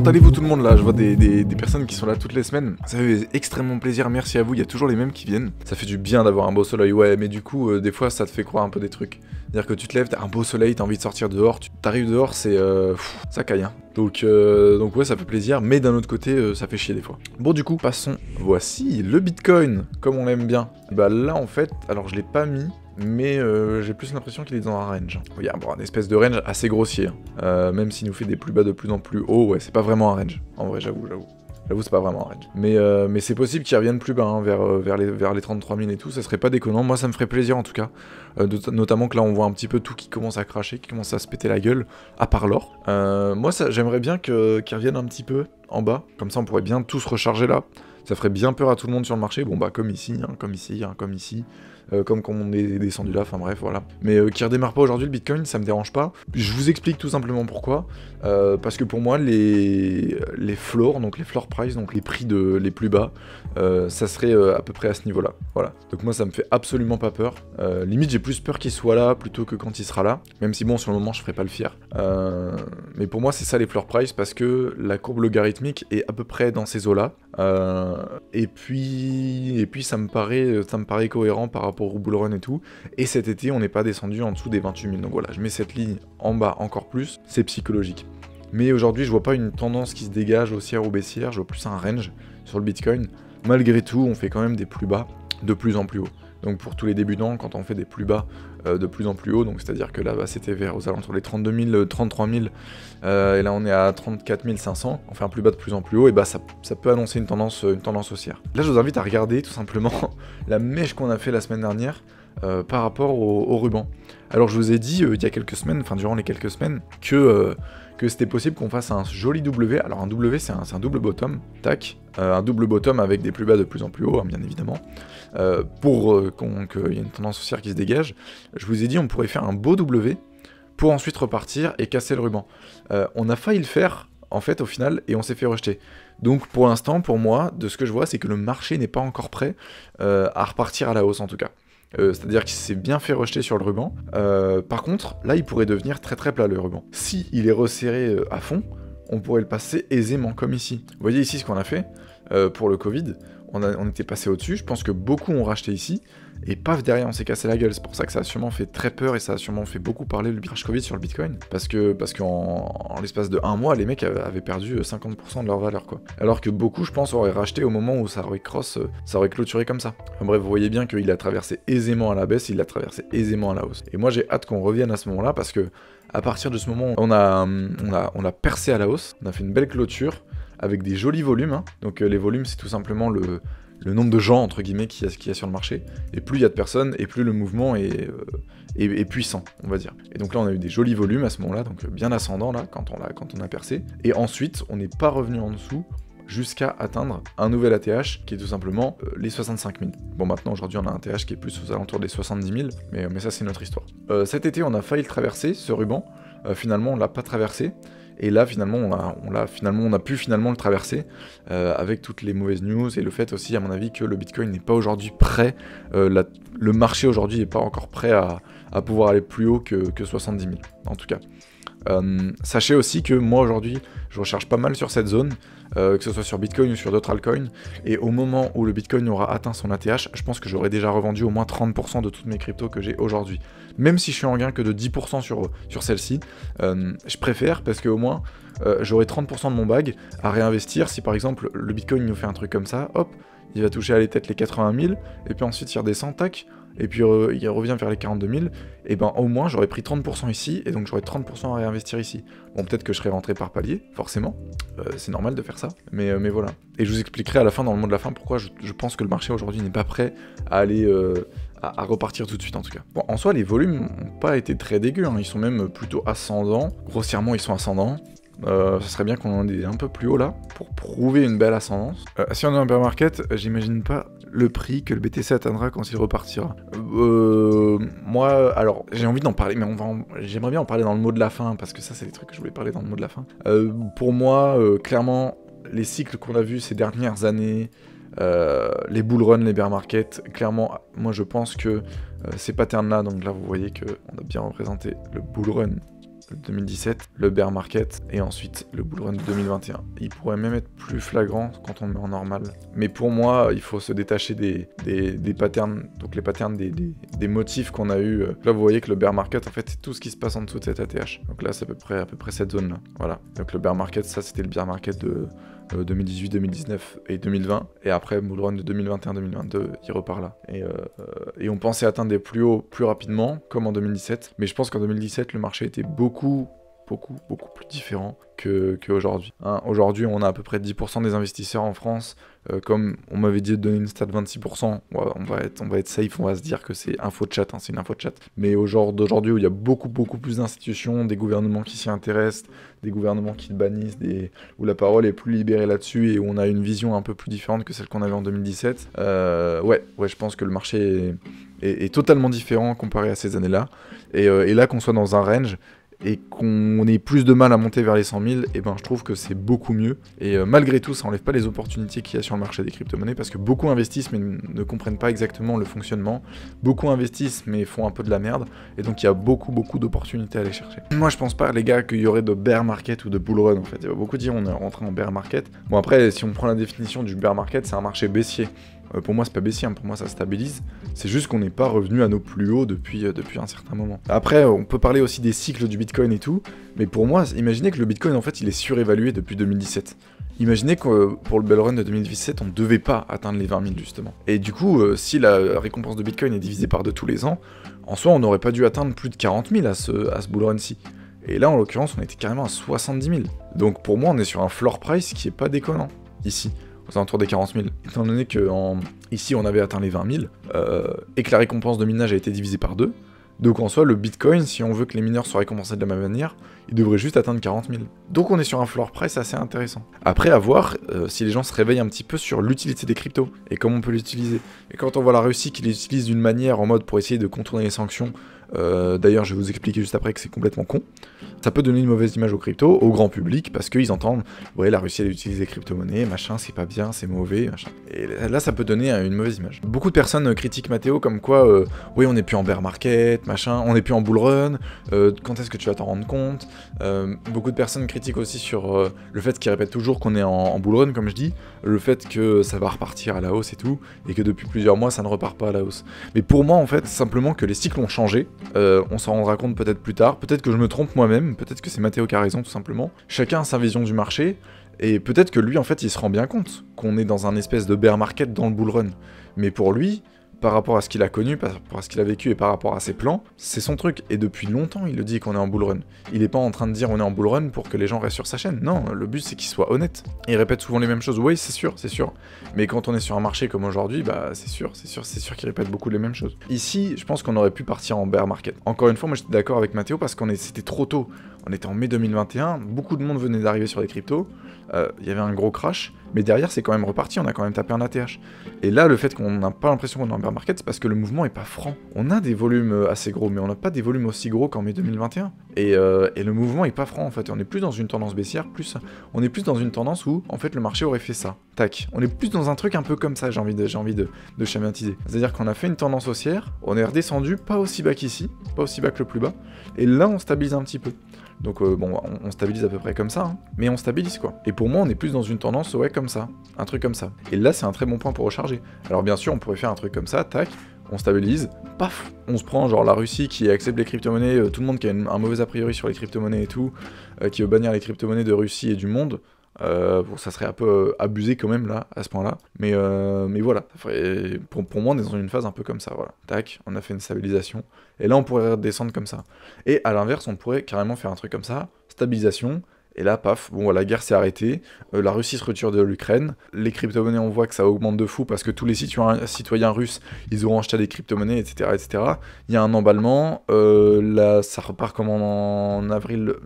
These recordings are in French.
allez-vous tout le monde là? Je vois des personnes qui sont là toutes les semaines. Ça fait extrêmement plaisir, merci à vous, il y a toujours les mêmes qui viennent. Ça fait du bien d'avoir un beau soleil, ouais, mais du coup, des fois ça te fait croire un peu des trucs. C'est-à-dire que tu te lèves, t'as un beau soleil, t'as envie de sortir dehors, t'arrives dehors, c'est... ça caille, hein. Donc ouais, ça fait plaisir, mais d'un autre côté, ça fait chier des fois. Bon, du coup, passons. Voici le Bitcoin, comme on l'aime bien. Et bah là, en fait, alors je l'ai pas mis, mais j'ai plus l'impression qu'il est dans un range. Regarde, bon, un espèce de range assez grossier. Même s'il nous fait des plus bas de plus en plus haut, ouais, c'est pas vraiment un range. En vrai, j'avoue. J'avoue, c'est pas vraiment un range. Mais c'est possible qu'il revienne plus bas, hein, vers les 33 000 et tout, ça serait pas déconnant. Moi, ça me ferait plaisir en tout cas. Notamment que là, on voit un petit peu tout qui commence à cracher, qui commence à se péter la gueule, à part l'or. Moi, j'aimerais bien qu'il revienne un petit peu en bas. Comme ça, on pourrait bien tous recharger là. Ça ferait bien peur à tout le monde sur le marché. Bon, bah, comme ici, hein, comme ici, hein, comme ici. Comme quand on est descendu là, enfin bref, voilà. Mais qui redémarre pas aujourd'hui le Bitcoin, ça me dérange pas. Je vous explique tout simplement pourquoi. Parce que pour moi, les floors, donc les floor price, donc les prix les plus bas, ça serait à peu près à ce niveau-là. Voilà. Donc moi, ça me fait absolument pas peur. Limite, j'ai plus peur qu'il soit là plutôt que quand il sera là. Même si bon, sur le moment, je ferai pas le fier. Mais pour moi, c'est ça les floor price parce que la courbe logarithmique est à peu près dans ces eaux-là. Et puis ça me paraît cohérent par rapport au bull run et tout. Et cet été, on n'est pas descendu en dessous des 28 000. Donc voilà, je mets cette ligne en bas encore plus. C'est psychologique. Mais aujourd'hui, je vois pas une tendance qui se dégage haussière ou baissière. Je vois plus un range sur le Bitcoin. Malgré tout, on fait quand même des plus bas de plus en plus haut. Donc pour tous les débutants, quand on fait des plus bas de plus en plus haut, donc c'est-à-dire que là-bas c'était vers aux alentours des 32 000, 33 000, et là on est à 34 500, on fait un plus bas de plus en plus haut, et bah ça peut annoncer une tendance haussière. Là je vous invite à regarder tout simplement la mèche qu'on a fait la semaine dernière par rapport au ruban. Alors je vous ai dit il y a quelques semaines, enfin durant les quelques semaines, que c'était possible qu'on fasse un joli W. Alors un W c'est un double bottom, tac, un double bottom avec des plus bas de plus en plus haut, hein, bien évidemment. Pour qu'il y ait une tendance haussière qui se dégage, je vous ai dit on pourrait faire un beau W pour ensuite repartir et casser le ruban. On a failli le faire en fait au final et on s'est fait rejeter. Donc pour l'instant, pour moi, de ce que je vois, c'est que le marché n'est pas encore prêt à repartir à la hausse en tout cas. C'est-à-dire qu'il s'est bien fait rejeter sur le ruban. Par contre, là il pourrait devenir très très plat le ruban. Si il est resserré à fond, on pourrait le passer aisément comme ici. Vous voyez ici ce qu'on a fait pour le Covid. On était passé au-dessus, je pense que beaucoup ont racheté ici, et paf, derrière on s'est cassé la gueule. C'est pour ça que ça a sûrement fait très peur, et ça a sûrement fait beaucoup parler le virage Covid sur le Bitcoin, parce qu'en l'espace de 1 mois, les mecs avaient perdu 50% de leur valeur, quoi. Alors que beaucoup, je pense, auraient racheté au moment où ça aurait clôturé comme ça. Enfin, bref, vous voyez bien qu'il a traversé aisément à la baisse, il a traversé aisément à la hausse. Et moi j'ai hâte qu'on revienne à ce moment-là, parce que à partir de ce moment, on a percé à la hausse, on a fait une belle clôture, avec des jolis volumes, hein. Donc les volumes c'est tout simplement le nombre de gens entre guillemets qu'il y a sur le marché, et plus il y a de personnes, et plus le mouvement est puissant, on va dire. Et donc là on a eu des jolis volumes à ce moment-là, donc bien ascendant là, quand on a percé, et ensuite on n'est pas revenu en dessous, jusqu'à atteindre un nouvel ATH qui est tout simplement les 65 000. Bon maintenant aujourd'hui on a un ATH qui est plus aux alentours des 70 000, mais ça c'est notre histoire. Cet été on a failli le traverser, ce ruban, finalement on l'a pas traversé, et là finalement on a pu finalement le traverser avec toutes les mauvaises news et le fait aussi à mon avis que le Bitcoin n'est pas aujourd'hui prêt, le marché aujourd'hui n'est pas encore prêt à pouvoir aller plus haut que 70 000 en tout cas. Sachez aussi que moi aujourd'hui je recherche pas mal sur cette zone, que ce soit sur Bitcoin ou sur d'autres altcoins, et au moment où le Bitcoin aura atteint son ATH, je pense que j'aurai déjà revendu au moins 30% de toutes mes cryptos que j'ai aujourd'hui. Même si je suis en gain que de 10% sur celle-ci, je préfère parce qu'au moins j'aurai 30% de mon bag à réinvestir. Si par exemple le Bitcoin nous fait un truc comme ça, hop, il va toucher à les têtes les 80 000, et puis ensuite il redescend, tac, et puis il revient vers les 42 000, et ben au moins j'aurais pris 30% ici, et donc j'aurais 30% à réinvestir ici. Bon, peut-être que je serai rentré par palier, forcément, c'est normal de faire ça, mais voilà. Et je vous expliquerai à la fin, dans le mot de la fin, pourquoi je pense que le marché aujourd'hui n'est pas prêt à aller à repartir tout de suite en tout cas. Bon, en soi, les volumes n'ont pas été très dégueux, hein. Ils sont même plutôt ascendants, grossièrement ils sont ascendants. Ça serait bien qu'on en ait un peu plus haut là, pour prouver une belle ascendance. Si on est en bear market, j'imagine pas le prix que le BTC atteindra quand il repartira. Moi, alors, j'ai envie d'en parler, mais j'aimerais bien en parler dans le mot de la fin, parce que ça, c'est des trucs que je voulais parler dans le mot de la fin. Pour moi, clairement, les cycles qu'on a vus ces dernières années, les bull run, les bear market, clairement, moi je pense que ces patterns là, donc là vous voyez qu'on a bien représenté le bull run 2017, le bear market et ensuite le bull run de 2021. Il pourrait même être plus flagrant quand on le met en normal. Mais pour moi, il faut se détacher des patterns, donc les patterns des motifs qu'on a eu. Là, vous voyez que le bear market, en fait, c'est tout ce qui se passe en dessous de cette ATH. Donc là, c'est à peu près cette zone-là. Voilà. Donc le bear market, ça, c'était le bear market de 2018, 2019 et 2020. Et après, bull run de 2021-2022, il repart là. Et on pensait atteindre des plus hauts plus rapidement, comme en 2017. Mais je pense qu'en 2017, le marché était beaucoup plus différent qu'aujourd'hui. Hein, aujourd'hui, on a à peu près 10% des investisseurs en France. Comme on m'avait dit de donner une stat de 26%, on va être safe, on va se dire que c'est info de chat, hein, c'est une info de chat. Mais au genre d'aujourd'hui où il y a beaucoup plus d'institutions, des gouvernements qui s'y intéressent, des gouvernements qui le bannissent, où la parole est plus libérée là-dessus et où on a une vision un peu plus différente que celle qu'on avait en 2017, ouais, je pense que le marché est totalement différent comparé à ces années-là. Et là, qu'on soit dans un range, et qu'on ait plus de mal à monter vers les 100 000, et ben je trouve que c'est beaucoup mieux. Et malgré tout, ça enlève pas les opportunités qu'il y a sur le marché des crypto-monnaies, parce que beaucoup investissent mais ne comprennent pas exactement le fonctionnement. Beaucoup investissent mais font un peu de la merde, et donc il y a beaucoup d'opportunités à aller chercher. Moi je pense pas, les gars, qu'il y aurait de bear market ou de bull run en fait. Il y a beaucoup dire on est rentré en bear market. Bon après, si on prend la définition du bear market, c'est un marché baissier. Pour moi, c'est pas baissier, hein, pour moi ça stabilise. C'est juste qu'on n'est pas revenu à nos plus hauts depuis un certain moment. Après, on peut parler aussi des cycles du Bitcoin et tout, mais pour moi, imaginez que le Bitcoin, en fait, il est surévalué depuis 2017. Imaginez que pour le bull run de 2017, on ne devait pas atteindre les 20 000 justement. Et du coup, si la récompense de Bitcoin est divisée par 2 tous les ans, en soi, on n'aurait pas dû atteindre plus de 40 000 à ce bull run-ci. Et là, en l'occurrence, on était carrément à 70 000. Donc pour moi, on est sur un floor price qui est pas déconnant, ici, aux alentours des 40 000. Étant donné que ici, on avait atteint les 20 000, et que la récompense de minage a été divisée par 2, donc en soi, le Bitcoin, si on veut que les mineurs soient récompensés de la même manière, il devrait juste atteindre 40 000. Donc on est sur un floor price assez intéressant. Après, à voir si les gens se réveillent un petit peu sur l'utilité des cryptos, et comment on peut l'utiliser. Et quand on voit la Russie qui les utilise d'une manière en mode pour essayer de contourner les sanctions, d'ailleurs je vais vous expliquer juste après que c'est complètement con, ça peut donner une mauvaise image aux cryptos, au grand public, parce qu'ils entendent « ouais, la Russie elle utilise les crypto-monnaies, machin, c'est pas bien, c'est mauvais, machin ». Et là ça peut donner une mauvaise image. Beaucoup de personnes critiquent Mathéo comme quoi « oui, on n'est plus en bear market, machin, on n'est plus en bull run, quand est-ce que tu vas t'en rendre compte ?» Beaucoup de personnes critiquent aussi sur le fait qu'ils répètent toujours qu'on est en bull run, comme je dis, le fait que ça va repartir à la hausse et tout, et que depuis plusieurs mois ça ne repart pas à la hausse. Mais pour moi en fait, simplement que les cycles ont changé, on s'en rendra compte peut-être plus tard, peut-être que je me trompe moi-même, peut-être que c'est Mathéo qui a raison tout simplement. Chacun a sa vision du marché, et peut-être que lui en fait il se rend bien compte qu'on est dans un espèce de bear market dans le bull run. Mais pour lui, par rapport à ce qu'il a connu, par rapport à ce qu'il a vécu et par rapport à ses plans, c'est son truc. Et depuis longtemps, il le dit qu'on est en bull run. Il est pas en train de dire on est en bull run pour que les gens restent sur sa chaîne. Non, le but c'est qu'il soit honnête. Et il répète souvent les mêmes choses. Oui, c'est sûr. Mais quand on est sur un marché comme aujourd'hui, bah c'est sûr qu'il répète beaucoup les mêmes choses. Ici, je pense qu'on aurait pu partir en bear market. Encore une fois, moi j'étais d'accord avec Mathéo parce que c'était trop tôt. On était en mai 2021, beaucoup de monde venait d'arriver sur les cryptos, il y avait un gros crash, mais derrière c'est quand même reparti, on a quand même tapé un ATH. Et là, le fait qu'on n'a pas l'impression qu'on est en bear market, c'est parce que le mouvement est pas franc. On a des volumes assez gros, mais on n'a pas des volumes aussi gros qu'en mai 2021. Et le mouvement est pas franc en fait, on est plus dans une tendance baissière, on est plus dans une tendance où en fait le marché aurait fait ça. Tac, on est plus dans un truc un peu comme ça, j'ai envie de schématiser. C'est-à-dire qu'on a fait une tendance haussière, on est redescendu pas aussi bas qu'ici, pas aussi bas que le plus bas, et là on stabilise un petit peu. Donc bon, on stabilise à peu près comme ça, hein, mais on stabilise quoi. Et pour moi, on est plus dans une tendance, ouais, comme ça, un truc comme ça. Et là, c'est un très bon point pour recharger. Alors bien sûr, on pourrait faire un truc comme ça, tac, on stabilise, paf, on se prend genre la Russie qui accepte les crypto-monnaies, tout le monde qui a un mauvais a priori sur les crypto-monnaies et tout, qui veut bannir les crypto-monnaies de Russie et du monde. Bon, ça serait un peu abusé quand même là, à ce point-là, mais voilà, pour moi on est dans une phase un peu comme ça, voilà, tac, on a fait une stabilisation, et là on pourrait redescendre comme ça, et à l'inverse on pourrait carrément faire un truc comme ça, stabilisation, et là, paf, bon, la guerre s'est arrêtée, la Russie se retire de l'Ukraine, les crypto-monnaies, on voit que ça augmente de fou, parce que tous les citoyens russes, ils auront acheté des crypto-monnaies, etc., etc. Il y a un emballement, là, ça repart comme en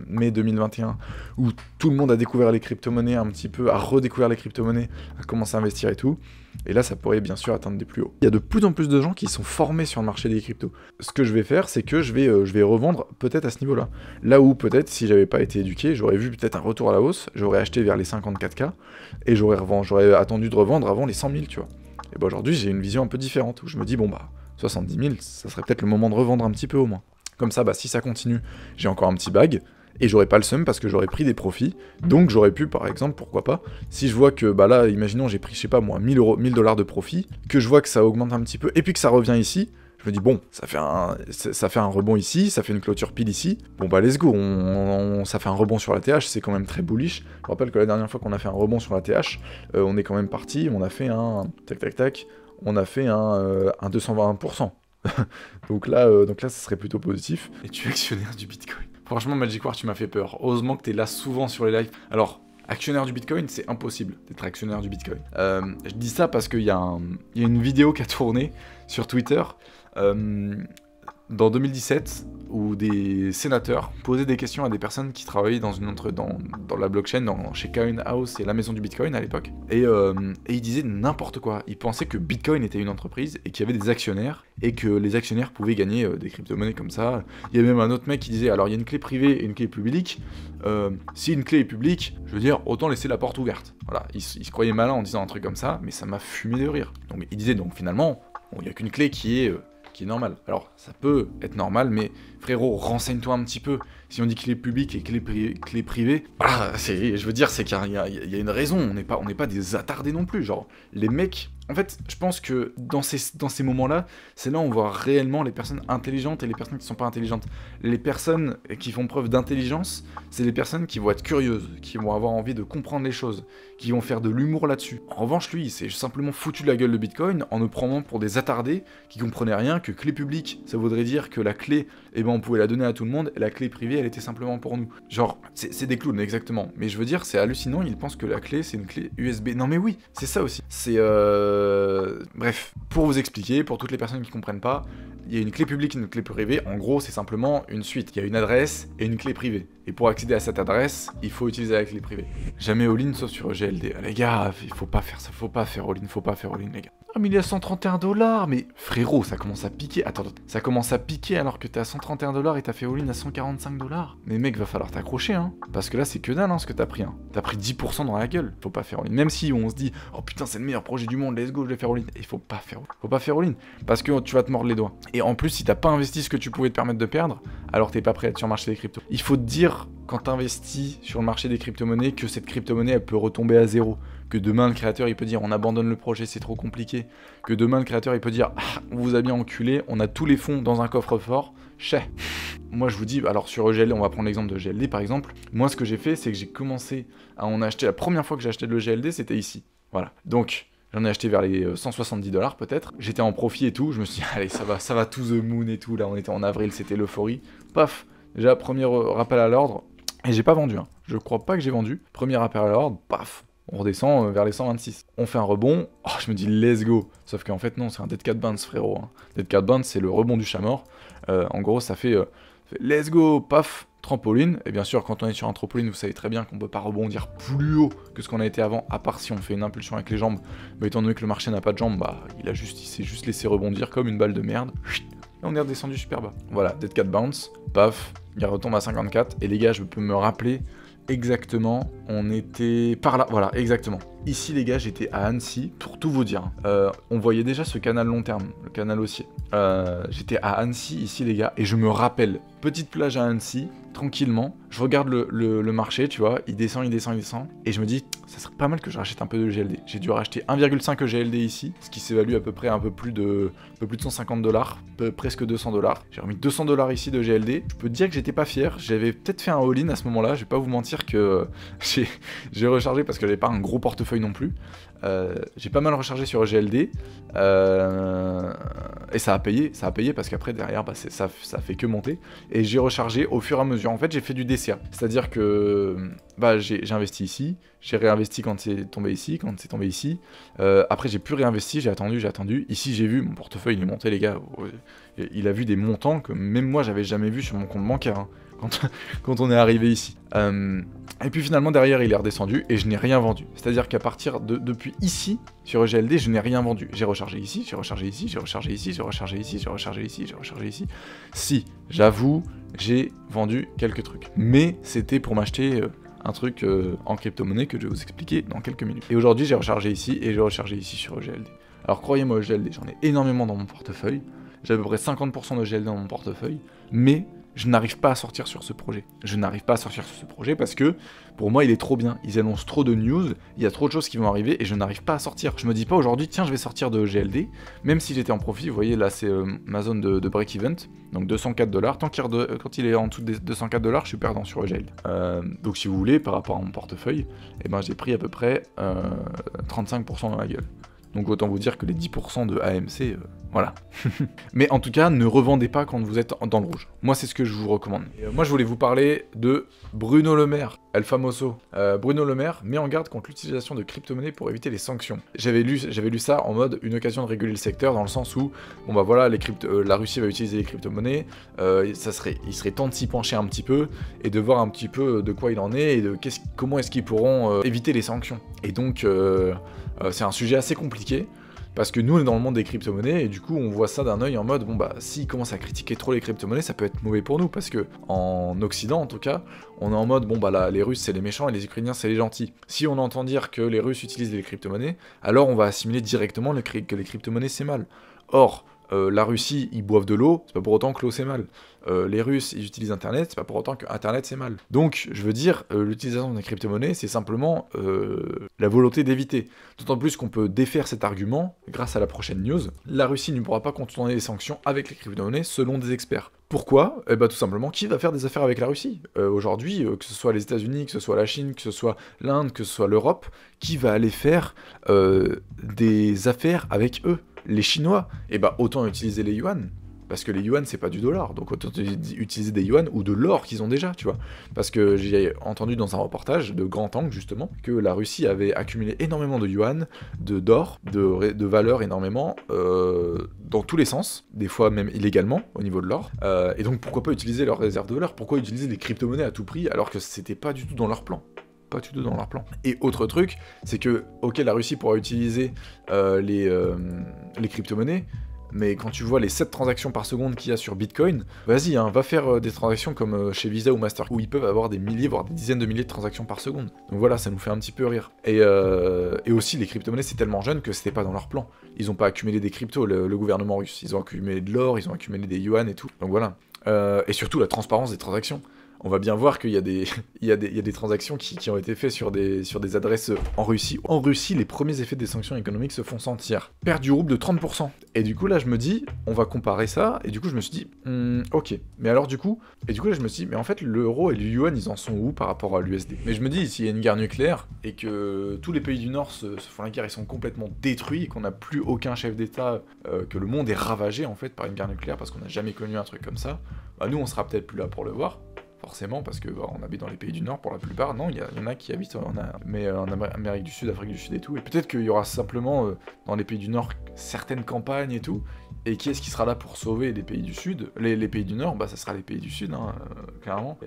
mai 2021, où tout le monde a découvert les crypto-monnaies un petit peu, a redécouvert les crypto-monnaies, a commencé à investir et tout. Et là, ça pourrait bien sûr atteindre des plus hauts. Il y a de plus en plus de gens qui sont formés sur le marché des cryptos. Ce que je vais faire, c'est que je vais revendre peut-être à ce niveau-là. Là où peut-être, si j'avais pas été éduqué, j'aurais vu peut-être un retour à la hausse, j'aurais acheté vers les 54K, et j'aurais attendu de revendre avant les 100 000, tu vois. Et bah aujourd'hui, j'ai une vision un peu différente, où je me dis, bon bah, 70 000, ça serait peut-être le moment de revendre un petit peu au moins. Comme ça, bah, si ça continue, j'ai encore un petit bag, et j'aurais pas le seum parce que j'aurais pris des profits, donc j'aurais pu, par exemple, pourquoi pas, si je vois que, bah là, imaginons, j'ai pris, je sais pas moi, 1000 $, de profit, que je vois que ça augmente un petit peu, et puis que ça revient ici, je me dis, bon, ça fait un rebond ici, ça fait une clôture pile ici, bon bah let's go, ça fait un rebond sur la TH, c'est quand même très bullish. Je me rappelle que la dernière fois qu'on a fait un rebond sur la TH, on est quand même parti, on a fait un, tac tac tac, on a fait un 220%. donc là, ça serait plutôt positif. Et tu es actionnaire du Bitcoin. Franchement, Magic War, tu m'as fait peur. Heureusement que t'es là souvent sur les lives. Alors, actionnaire du Bitcoin, c'est impossible d'être actionnaire du Bitcoin. Je dis ça parce qu'il y a une vidéo qui a tourné sur Twitter dans 2017 où des sénateurs posaient des questions à des personnes qui travaillaient dans la blockchain, chez Coinhouse et la maison du Bitcoin à l'époque. Et ils disaient n'importe quoi. Ils pensaient que Bitcoin était une entreprise et qu'il y avait des actionnaires et que les actionnaires pouvaient gagner des crypto-monnaies comme ça. Il y a même un autre mec qui disait alors il y a une clé privée et une clé publique. Si une clé est publique, je veux dire autant laisser la porte ouverte. Voilà, il se croyait malin en disant un truc comme ça, mais ça m'a fumé de rire. Donc il disait donc finalement, il n'y a qu'une clé qui est normal. Alors, ça peut être normal, mais frérot, renseigne-toi un petit peu. Si on dit clé publique et clé privée, je veux dire, c'est qu'il y a une raison. On n'est pas des attardés non plus. Genre, les mecs... En fait, je pense que dans ces moments-là, c'est là où on voit réellement les personnes intelligentes et les personnes qui sont pas intelligentes. Les personnes qui font preuve d'intelligence, c'est les personnes qui vont être curieuses, qui vont avoir envie de comprendre les choses, qui vont faire de l'humour là-dessus. En revanche, lui, il s'est simplement foutu de la gueule de Bitcoin en nous prenant pour des attardés qui comprenaient rien, que clé publique, ça voudrait dire que la clé, on pouvait la donner à tout le monde, et la clé privée, elle était simplement pour nous. Genre, c'est des clowns, exactement. Mais je veux dire, c'est hallucinant, ils pensent que la clé, c'est une clé USB. Non mais oui, c'est ça aussi. Bref, pour vous expliquer, pour toutes les personnes qui comprennent pas, il y a une clé publique et une clé privée. En gros, c'est simplement une suite. Il y a une adresse et une clé privée. Et pour accéder à cette adresse, il faut utiliser la clé privée. Jamais all-in sauf sur GLD. Les gars, il faut pas faire ça, faut pas faire all-in, les gars. Ah mais il est à 131 $, mais frérot, ça commence à piquer. Attends, ça commence à piquer alors que t'es à 131 $ et t'as fait all-in à 145 $. Mais mec, va falloir t'accrocher, hein. Parce que là, c'est que dalle, hein, ce que t'as pris, hein. T'as pris 10% dans la gueule. Faut pas faire all-in. Même si on se dit, oh putain, c'est le meilleur projet du monde, let's go, je vais faire all-in. Il faut pas faire all-in. Faut pas faire all-in. Parce que tu vas te mordre les doigts. Et en plus, si t'as pas investi ce que tu pouvais te permettre de perdre, alors t'es pas prêt à être sur le marché des cryptos. Il faut te dire, quand t'investis sur le marché des crypto-monnaies, que cette crypto-monnaie, elle peut retomber à zéro. Que demain, le créateur, il peut dire, on abandonne le projet, c'est trop compliqué. Que demain, le créateur, il peut dire, ah, on vous a bien enculé, on a tous les fonds dans un coffre-fort, chais. Moi, je vous dis, alors sur EGLD, on va prendre l'exemple de GLD, par exemple. Moi, ce que j'ai fait, c'est que j'ai commencé à en acheter, la première fois que j'ai acheté de l'EGLD, c'était ici. Voilà. Donc, j'en ai acheté vers les 170 $ peut-être. J'étais en profit et tout, je me suis dit, allez, ça va to the moon et tout. Là, on était en avril, c'était l'euphorie. Paf, déjà, premier rappel à l'ordre, et j'ai pas vendu, hein. Je crois pas que j'ai vendu. Premier rappel à l'ordre, paf. On redescend vers les 126. On fait un rebond. Oh, je me dis, let's go. Sauf qu'en fait, non, c'est un Dead Cat Bounce, frérot. Hein. Dead Cat Bounce, c'est le rebond du chat mort. En gros, ça fait let's go, paf, trampoline. Et bien sûr, quand on est sur un trampoline, vous savez très bien qu'on peut pas rebondir plus haut que ce qu'on a été avant, à part si on fait une impulsion avec les jambes. Mais étant donné que le marché n'a pas de jambes, bah, il s'est juste laissé rebondir comme une balle de merde. Et on est redescendu super bas. Voilà, Dead Cat Bounce, paf, il retombe à 54. Et les gars, je peux me rappeler exactement, on était par là, voilà, exactement. Ici les gars, j'étais à Annecy, pour tout vous dire. On voyait déjà ce canal long terme, le canal haussier. J'étais à Annecy ici les gars, et je me rappelle, petite plage à Annecy, tranquillement, je regarde le marché, tu vois, il descend, et je me dis, ça serait pas mal que je rachète un peu de GLD. J'ai dû racheter 1,5 GLD ici, ce qui s'évalue à peu près un peu plus de 150 $, presque 200 $. J'ai remis 200 $ ici de GLD. Je peux te dire que j'étais pas fier, j'avais peut-être fait un all-in à ce moment-là, je vais pas vous mentir que j'ai rechargé parce que j'avais pas un gros portefeuille non plus. J'ai pas mal rechargé sur GLD et ça a payé parce qu'après derrière bah, ça fait que monter et j'ai rechargé au fur et à mesure. En fait j'ai fait du DCA, c'est-à-dire que bah, j'ai investi ici, j'ai réinvesti quand c'est tombé ici, après j'ai plus réinvesti, j'ai attendu, ici j'ai vu mon portefeuille il est monté les gars, il a vu des montants que même moi j'avais jamais vu sur mon compte bancaire hein, quand on est arrivé ici. Et puis finalement derrière il est redescendu et je n'ai rien vendu. C'est-à-dire qu'à partir depuis ici, sur GLD, je n'ai rien vendu. J'ai rechargé ici, j'ai rechargé ici, j'ai rechargé ici, j'ai rechargé ici, j'ai rechargé ici, j'ai rechargé ici. Si, j'avoue, j'ai vendu quelques trucs. Mais c'était pour m'acheter un truc en crypto-monnaie que je vais vous expliquer dans quelques minutes. Et aujourd'hui j'ai rechargé ici et j'ai rechargé ici sur GLD. Alors croyez-moi GLD, j'en ai énormément dans mon portefeuille. j'ai à peu près 50% de GLD dans mon portefeuille, mais je n'arrive pas à sortir sur ce projet. Je n'arrive pas à sortir sur ce projet parce que, pour moi, il est trop bien. Ils annoncent trop de news, il y a trop de choses qui vont arriver et je n'arrive pas à sortir. Je me dis pas aujourd'hui, tiens, je vais sortir de GLD, même si j'étais en profit. Vous voyez, là, c'est ma zone de break-even, donc 204 $. Quand il est en dessous des 204 $, je suis perdant sur GLD. Donc, si vous voulez, par rapport à mon portefeuille, eh ben, j'ai pris à peu près 35% dans la gueule. Donc autant vous dire que les 10% de AMC, voilà. Mais en tout cas, ne revendez pas quand vous êtes dans le rouge. Moi, c'est ce que je vous recommande. Et moi, je voulais vous parler de Bruno Le Maire, El Famoso. Bruno Le Maire met en garde contre l'utilisation de crypto-monnaies pour éviter les sanctions. J'avais lu ça en mode une occasion de réguler le secteur, dans le sens où, bon bah voilà, la Russie va utiliser les crypto-monnaies, il serait temps de s'y pencher un petit peu, et de voir un petit peu de quoi il en est, et de comment est-ce qu'ils pourront éviter les sanctions. Et donc, c'est un sujet assez compliqué, parce que nous on est dans le monde des crypto-monnaies, et du coup on voit ça d'un œil en mode, bon bah s'ils commencent à critiquer trop les crypto-monnaies, ça peut être mauvais pour nous, parce que en Occident en tout cas, on est en mode, bon bah là, les Russes c'est les méchants et les Ukrainiens c'est les gentils. Si on entend dire que les Russes utilisent les crypto-monnaies, alors on va assimiler directement que les crypto-monnaies c'est mal. Or, la Russie, ils boivent de l'eau, c'est pas pour autant que l'eau c'est mal. Les Russes, ils utilisent Internet, c'est pas pour autant que Internet c'est mal. Donc, je veux dire, l'utilisation des crypto-monnaies, c'est simplement la volonté d'éviter. D'autant plus qu'on peut défaire cet argument grâce à la prochaine news. La Russie ne pourra pas contourner les sanctions avec les crypto-monnaies selon des experts. Pourquoi ? Eh ben tout simplement, qui va faire des affaires avec la Russie ? Aujourd'hui, que ce soit les États-Unis, que ce soit la Chine, que ce soit l'Inde, que ce soit l'Europe, qui va aller faire des affaires avec eux ? Les Chinois, eh ben autant utiliser les yuan, parce que les yuan c'est pas du dollar, donc autant utiliser des yuan ou de l'or qu'ils ont déjà, tu vois. Parce que j'ai entendu dans un reportage de Grand Angle justement que la Russie avait accumulé énormément de yuan, d'or, de valeur énormément, dans tous les sens, des fois même illégalement au niveau de l'or, et donc pourquoi pas utiliser leurs réserves de valeur, pourquoi utiliser des crypto-monnaies à tout prix alors que c'était pas du tout dans leur plan. Pas du tout dans leur plan. Et autre truc, c'est que, ok, la Russie pourra utiliser les crypto-monnaies, mais quand tu vois les 7 transactions par seconde qu'il y a sur Bitcoin, vas-y, hein, va faire des transactions comme chez Visa ou Mastercard, où ils peuvent avoir des milliers, voire des dizaines de milliers de transactions par seconde. Donc voilà, ça nous fait un petit peu rire. Et aussi, les crypto-monnaies, c'est tellement jeune que c'était pas dans leur plan. Ils n'ont pas accumulé des cryptos, le gouvernement russe. Ils ont accumulé de l'or, ils ont accumulé des yuan et tout. Donc voilà. Et surtout, la transparence des transactions. On va bien voir qu'il y a des transactions qui ont été faites sur des adresses en Russie. En Russie, les premiers effets des sanctions économiques se font sentir. Perte du rouble de 30%. Et du coup, là, je me dis, on va comparer ça. Et du coup, je me suis dit, ok. Mais alors, du coup, là, je me suis dit, mais en fait, l'euro et le yuan, ils en sont où par rapport à l'USD ? Mais je me dis, s'il y a une guerre nucléaire et que tous les pays du Nord se font la guerre, ils sont complètement détruits et qu'on n'a plus aucun chef d'État, que le monde est ravagé, en fait, par une guerre nucléaire parce qu'on n'a jamais connu un truc comme ça, bah, nous, on sera peut-être plus là pour le voir. Forcément, parce que on habite dans les pays du Nord pour la plupart. Non, il y en a qui habitent en Amérique du Sud, Afrique du Sud et tout. Et peut-être qu'il y aura simplement dans les pays du Nord certaines campagnes et tout. Et qui est-ce qui sera là pour sauver les pays du Sud ? Les pays du Nord, bah ça sera les pays du Sud, hein, clairement.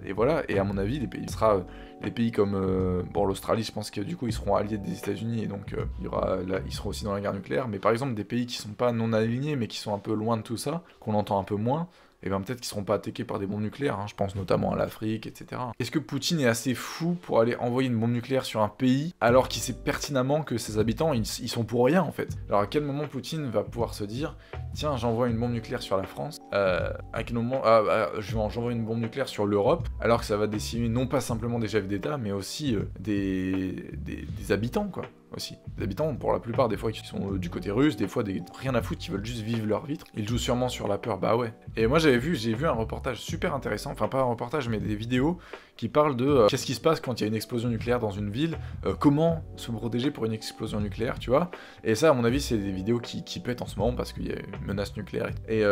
Et voilà. Et à mon avis, ce sera les pays comme l'Australie. Je pense que du coup ils seront alliés des États-Unis et donc ils seront aussi dans la guerre nucléaire. Mais par exemple des pays qui sont pas non alignés, mais qui sont un peu loin de tout ça, qu'on entend un peu moins. Et bien peut-être qu'ils seront pas attaqués par des bombes nucléaires, hein, je pense notamment à l'Afrique, etc. Est-ce que Poutine est assez fou pour aller envoyer une bombe nucléaire sur un pays alors qu'il sait pertinemment que ses habitants, ils sont pour rien en fait ? Alors à quel moment Poutine va pouvoir se dire « Tiens, j'envoie une bombe nucléaire sur la France, à quel moment j'envoie une bombe nucléaire sur l'Europe, alors que ça va décimer non pas simplement des chefs d'État, mais aussi des habitants, quoi. » Aussi. Les habitants, pour la plupart, des fois, qui sont du côté russe, des fois, rien à foutre, qui veulent juste vivre leur vie. Ils jouent sûrement sur la peur, bah ouais. Et moi, j'ai vu un reportage super intéressant, enfin pas un reportage, mais des vidéos qui parlent de qu'est-ce qui se passe quand il y a une explosion nucléaire dans une ville, comment se protéger pour une explosion nucléaire, tu vois. Et ça, à mon avis, c'est des vidéos qui pètent en ce moment parce qu'il y a une menace nucléaire. Et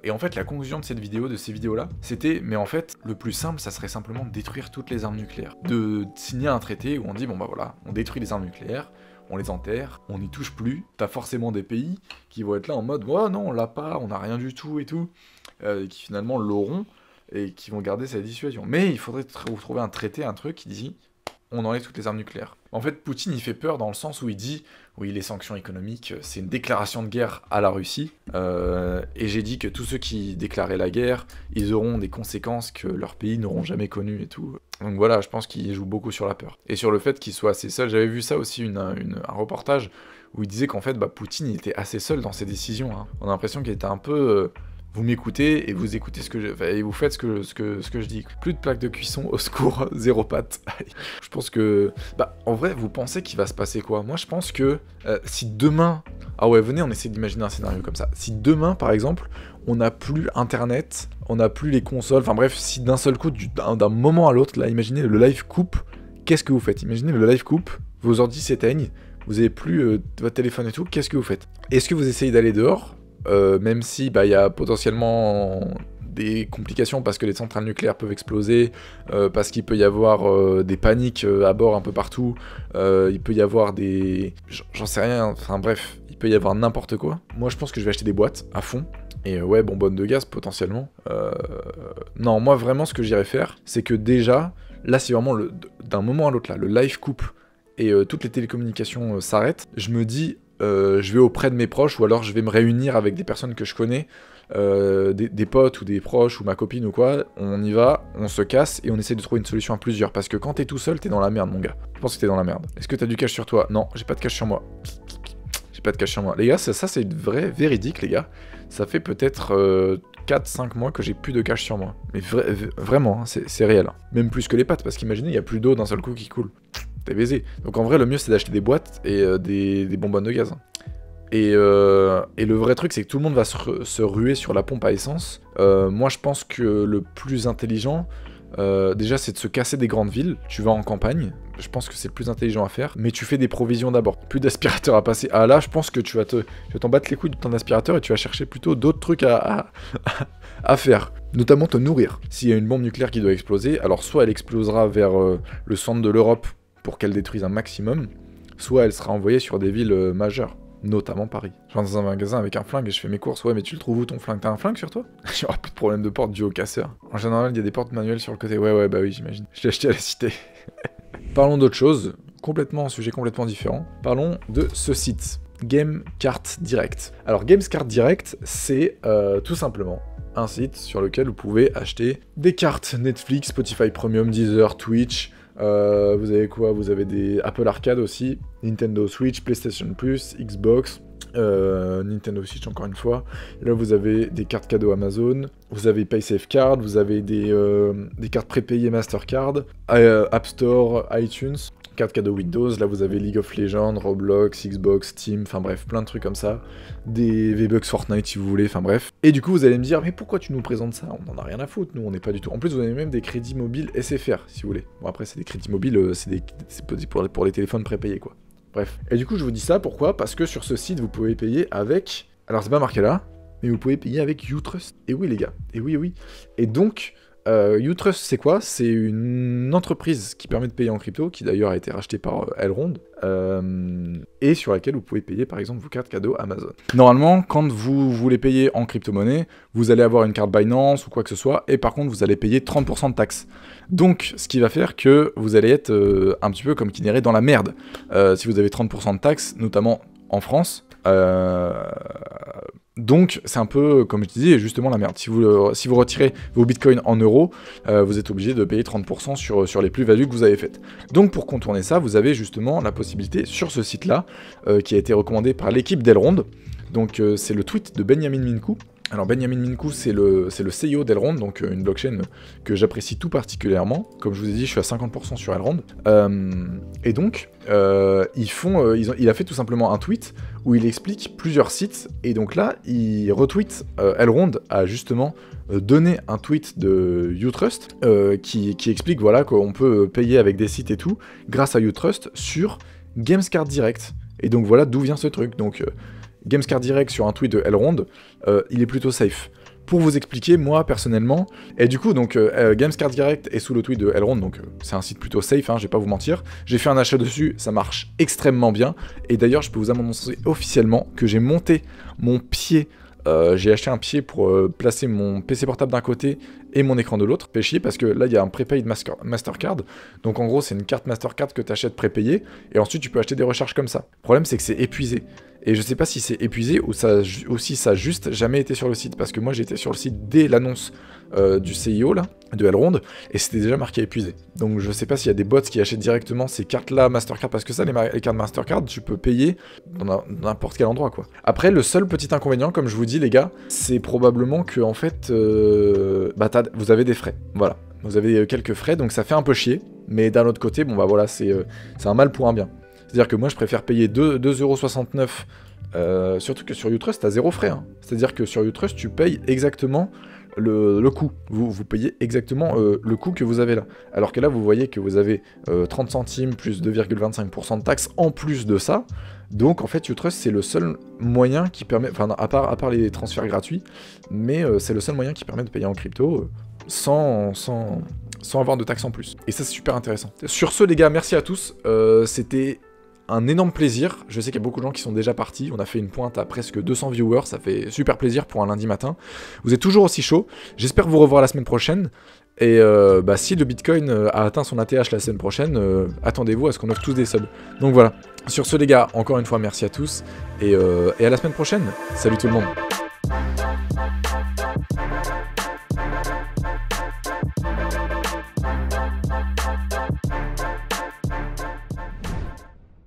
en fait, la conclusion de ces vidéos-là, c'était, mais en fait, le plus simple, ça serait simplement de détruire toutes les armes nucléaires. De signer un traité où on dit, bon bah voilà, on détruit les armes nucléaires, on les enterre, on n'y touche plus. T'as forcément des pays qui vont être là en mode « Oh non, on l'a pas, on n'a rien du tout et tout », qui finalement l'auront et qui vont garder sa dissuasion. Mais il faudrait trouver un traité, un truc qui dit « On enlève toutes les armes nucléaires ». En fait, Poutine, il fait peur dans le sens où il dit « Oui, les sanctions économiques, c'est une déclaration de guerre à la Russie. Et j'ai dit que tous ceux qui déclaraient la guerre, ils auront des conséquences que leur pays n'auront jamais connues et tout. » Donc voilà, je pense qu'il joue beaucoup sur la peur. Et sur le fait qu'il soit assez seul. J'avais vu ça aussi, un reportage où il disait qu'en fait, bah, Poutine, il était assez seul dans ses décisions. Hein. On a l'impression qu'il était un peu... vous m'écoutez et vous écoutez et vous faites ce que je dis. Plus de plaques de cuisson, au secours, 0 pâte. Je pense que... Bah, en vrai, vous pensez qu'il va se passer quoi? Moi, je pense que si demain... Ah ouais, venez, on essaie d'imaginer un scénario comme ça. Si demain, par exemple, on n'a plus Internet, on n'a plus les consoles, enfin bref, si d'un seul coup, d'un moment à l'autre, là, imaginez le live coupe, qu'est-ce que vous faites? Imaginez le live coupe, vos ordi s'éteignent, vous avez plus votre téléphone et tout, qu'est-ce que vous faites? Est-ce que vous essayez d'aller dehors, même si bah, y a potentiellement des complications parce que les centrales nucléaires peuvent exploser, parce qu'il peut y avoir des paniques à bord un peu partout, il peut y avoir des... J'en sais rien, enfin bref, il peut y avoir n'importe quoi. Moi je pense que je vais acheter des boîtes à fond, et ouais, bonbonne de gaz potentiellement. Non, moi vraiment ce que j'irais faire, c'est que déjà, là c'est vraiment d'un moment à l'autre, là, le live coupe, et toutes les télécommunications s'arrêtent, je me dis... je vais auprès de mes proches, ou alors je vais me réunir avec des personnes que je connais, des potes ou des proches ou ma copine ou quoi, on y va, on se casse et on essaie de trouver une solution à plusieurs, parce que quand t'es tout seul, t'es dans la merde mon gars. Je pense que t'es dans la merde. Est-ce que t'as du cash sur toi? Non, j'ai pas de cash sur moi. J'ai pas de cash sur moi. Les gars, ça c'est une vraie véridique les gars. Ça fait peut-être 4-5 mois que j'ai plus de cash sur moi. Mais vraiment, hein, c'est réel. Même plus que les pâtes, parce qu'imaginez, il y a plus d'eau d'un seul coup qui coule. T'es baisé. Donc en vrai, le mieux c'est d'acheter des boîtes et des bonbonnes de gaz. Et le vrai truc, c'est que tout le monde va se ruer sur la pompe à essence. Moi, je pense que le plus intelligent, déjà, c'est de se casser des grandes villes. Tu vas en campagne, je pense que c'est le plus intelligent à faire. Mais tu fais des provisions d'abord. Plus d'aspirateur à passer. Ah là, je pense que tu vas t'en battre les couilles de ton aspirateur et tu vas chercher plutôt d'autres trucs à faire. Notamment te nourrir. S'il y a une bombe nucléaire qui doit exploser, alors soit elle explosera vers le centre de l'Europe pour qu'elle détruise un maximum, soit elle sera envoyée sur des villes majeures. Notamment Paris. Je rentre dans un magasin avec un flingue et je fais mes courses. Ouais, mais tu le trouves où ton flingue? T'as un flingue sur toi? Il y aura plus de problème de porte dû au casseur. En général, il y a des portes manuelles sur le côté. Ouais, bah oui, j'imagine. Je l'ai acheté à la cité. Parlons d'autre chose. Un sujet complètement différent. Parlons de ce site. Gamecart Direct. Alors, Gamecart Direct, c'est tout simplement un site sur lequel vous pouvez acheter des cartes Netflix, Spotify Premium, Deezer, Twitch. Vous avez quoi? Vous avez des Apple Arcade aussi, Nintendo Switch, PlayStation Plus, Xbox, Nintendo Switch encore une fois. Là vous avez des cartes cadeaux Amazon, vous avez PaySafe Card, vous avez des cartes prépayées Mastercard, App Store, iTunes, cartes cadeaux Windows. Là vous avez League of Legends, Roblox, Xbox, Steam, enfin bref, plein de trucs comme ça. Des V-Bucks Fortnite si vous voulez, enfin bref. Et du coup vous allez me dire, mais pourquoi tu nous présentes ça? On en a rien à foutre, nous on n'est pas du tout. En plus vous avez même des crédits mobiles SFR si vous voulez. Bon après c'est des crédits mobiles, c'est pour les téléphones prépayés quoi. Bref. Et du coup je vous dis ça, pourquoi? Parce que sur ce site vous pouvez payer avec... Alors c'est pas marqué là, mais vous pouvez payer avec Utrust. Et oui les gars, et oui. Et donc... Utrust, c'est quoi? C'est une entreprise qui permet de payer en crypto, qui d'ailleurs a été rachetée par Elrond, et sur laquelle vous pouvez payer par exemple vos cartes cadeaux Amazon. Normalement, quand vous voulez payer en crypto-monnaie, vous allez avoir une carte Binance ou quoi que ce soit, et par contre vous allez payer 30% de taxes. Donc, ce qui va faire que vous allez être un petit peu comme Kineret dans la merde. Si vous avez 30% de taxes, notamment en France, donc c'est un peu, comme je disais, justement la merde. Si vous retirez vos bitcoins en euros, vous êtes obligé de payer 30% sur les plus-values que vous avez faites. Donc pour contourner ça, vous avez justement la possibilité sur ce site-là, qui a été recommandé par l'équipe d'Elrond. Donc c'est le tweet de Benjamin Minkou. Alors Benjamin Minkou, c'est le CEO d'Elrond, donc une blockchain que j'apprécie tout particulièrement. Comme je vous ai dit, je suis à 50% sur Elrond. Et donc, il a fait tout simplement un tweet où il explique plusieurs sites. Et donc là, il retweet, Elrond a justement donné un tweet de Utrust qui explique voilà, qu'on peut payer avec des sites et tout, grâce à Utrust, sur Gamecart Direct. Et donc voilà d'où vient ce truc. Donc... Gamecart Direct sur un tweet de Elrond, il est plutôt safe. Pour vous expliquer, moi personnellement, et du coup donc Gamecart Direct est sous le tweet de Elrond, donc c'est un site plutôt safe, hein, je vais pas vous mentir. J'ai fait un achat dessus, ça marche extrêmement bien, et d'ailleurs je peux vous annoncer officiellement que j'ai monté mon pied. J'ai acheté un pied pour placer mon PC portable d'un côté et mon écran de l'autre. Fait chier parce que là il y a un prepaid Mastercard. Donc en gros c'est une carte Mastercard que tu achètes prépayée et ensuite tu peux acheter des recharges comme ça. Le problème c'est que c'est épuisé. Et je sais pas si c'est épuisé ou si ça a juste jamais été sur le site. Parce que moi, j'étais sur le site dès l'annonce du CIO, là, de Elrond, et c'était déjà marqué épuisé. Donc je sais pas s'il y a des bots qui achètent directement ces cartes-là Mastercard, parce que ça, les cartes Mastercard, tu peux payer dans n'importe quel endroit, quoi. Après, le seul petit inconvénient, comme je vous dis, les gars, c'est probablement que, en fait, vous avez des frais. Voilà. Vous avez quelques frais, donc ça fait un peu chier. Mais d'un autre côté, bon bah voilà, c'est un mal pour un bien. C'est-à-dire que moi, je préfère payer 2,69€, surtout que sur Utrust, t'as 0 frais. Hein. C'est-à-dire que sur Utrust, tu payes exactement le coût. Vous payez exactement le coût que vous avez là. Alors que là, vous voyez que vous avez 30 centimes plus 2,25% de taxes en plus de ça. Donc en fait, Utrust, c'est le seul moyen qui permet, enfin à part les transferts gratuits, mais c'est le seul moyen qui permet de payer en crypto sans avoir de taxes en plus. Et ça, c'est super intéressant. Sur ce, les gars, merci à tous. C'était un énorme plaisir. Je sais qu'il y a beaucoup de gens qui sont déjà partis. On a fait une pointe à presque 200 viewers. Ça fait super plaisir pour un lundi matin. Vous êtes toujours aussi chaud. J'espère vous revoir la semaine prochaine. Et si le Bitcoin a atteint son ATH la semaine prochaine, attendez-vous à ce qu'on offre tous des subs. Donc voilà. Sur ce, les gars, encore une fois, merci à tous. Et à la semaine prochaine. Salut tout le monde.